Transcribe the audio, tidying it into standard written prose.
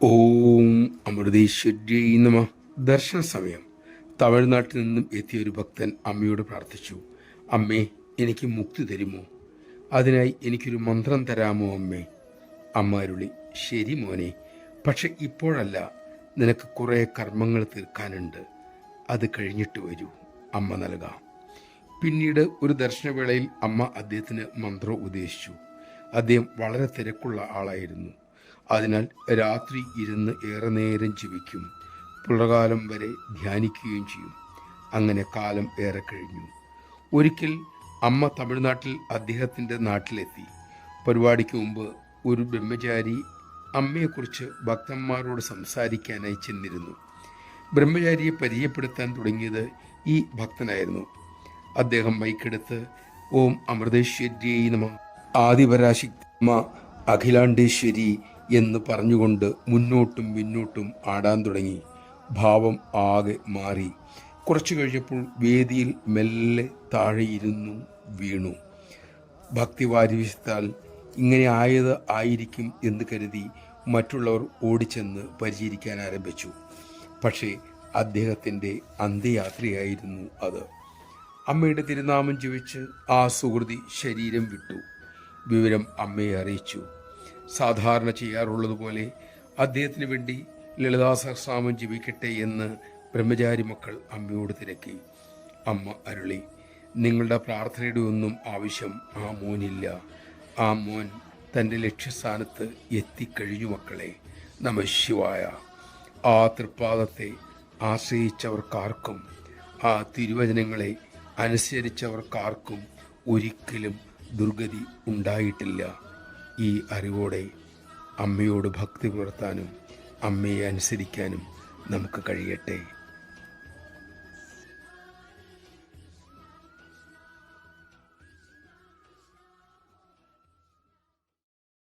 ഓം അമൃതേശ്വര്यै നമ. ദർശന സമയം. തമിഴ്നാട്ടിൽ നിന്നും എത്തിയ ഒരു ഭക്തൻ അമ്മയോട് പ്രാർത്ഥിച്ചു, അമ്മേ, എനിക്ക് മുക്തി തരുമോ? അതിനായി എനിക്കൊരു മന്ത്രം തരാമോ അമ്മേ? അമ്മ അരുളി, ശരി മോനെ, പക്ഷെ ഇപ്പോഴല്ല, നിനക്ക് കുറേ കർമ്മങ്ങൾ തീർക്കാനുണ്ട്, അത് കഴിഞ്ഞിട്ട് വരൂ, അമ്മ നൽകാം. പിന്നീട് ഒരു ദർശനവേളയിൽ അമ്മ അദ്ദേഹത്തിന് മന്ത്രം ഉപദേശിച്ചു. അദ്ദേഹം വളരെ തിരക്കുള്ള ആളായിരുന്നു. അതിനാൽ രാത്രി ഇരുന്ന് ഏറെ നേരം ജപിക്കും, പുലർകാലം വരെ ധ്യാനിക്കുകയും ചെയ്യും. അങ്ങനെ കാലം ഏറെ കഴിഞ്ഞു. ഒരിക്കൽ അമ്മ തമിഴ്നാട്ടിൽ അദ്ദേഹത്തിൻ്റെ നാട്ടിലെത്തി. പരിപാടിക്ക് മുമ്പ് ഒരു ബ്രഹ്മചാരി അമ്മയെക്കുറിച്ച് ഭക്തന്മാരോട് സംസാരിക്കാനായി ചെന്നിരുന്നു. ബ്രഹ്മചാരിയെ പരിചയപ്പെടുത്താൻ തുടങ്ങിയത് ഈ ഭക്തനായിരുന്നു. അദ്ദേഹം മൈക്കെടുത്ത് ഓം അമൃതേശ്വര്यै നമ, ആദിപരാശക്തിമ അഖിലാണ്ടേശ്വരി എന്ന് പറഞ്ഞുകൊണ്ട് മുന്നോട്ടും പിന്നോട്ടും ആടാൻ തുടങ്ങി. ഭാവം ആകെ മാറി. കുറച്ചു കഴിഞ്ഞപ്പോൾ വേദിയിൽ മെല്ലെ താഴെയിരുന്നു വീണു. ഭക്തിവാരിവിശത്താൽ ഇങ്ങനെ ആയിരിക്കും എന്ന് കരുതി മറ്റുള്ളവർ ഓടിച്ചെന്ന് പരിചരിക്കാൻ ആരംഭിച്ചു. പക്ഷേ അദ്ദേഹത്തിൻ്റെ അന്ത്യയാത്രയായിരുന്നു അത്. അമ്മയുടെ തിരുനാമം ജപിച്ച് ആ സുഹൃതി ശരീരം വിട്ടു. വിവരം അമ്മയെ അറിയിച്ചു. സാധാരണ ചെയ്യാറുള്ളതുപോലെ അദ്ദേഹത്തിന് വേണ്ടി ലളിതാ സഹസ്രനാമം ജപിക്കട്ടെ എന്ന് ബ്രഹ്മചാരി മക്കൾ അമ്മയോട് തിരക്കി. അമ്മ അരുളി, നിങ്ങളുടെ പ്രാർത്ഥനയുടെ ഒന്നും ആവശ്യം ആ മോനില്ല. ആ മോൻ തൻ്റെ ലക്ഷ്യസ്ഥാനത്ത് എത്തിക്കഴിഞ്ഞു മക്കളെ. നമഃ ശിവായ. ആ തൃപ്പാദത്തെ ആശ്രയിച്ചവർക്കാർക്കും, ആ തിരുവചനങ്ങളെ അനുസരിച്ചവർക്കാർക്കും ഒരിക്കലും ദുർഗതി ഉണ്ടായിട്ടില്ല. ഈ അറിവോടെ അമ്മയോട് ഭക്തി പുലർത്താനും അമ്മയെ അനുസരിക്കാനും നമുക്ക് കഴിയട്ടെ.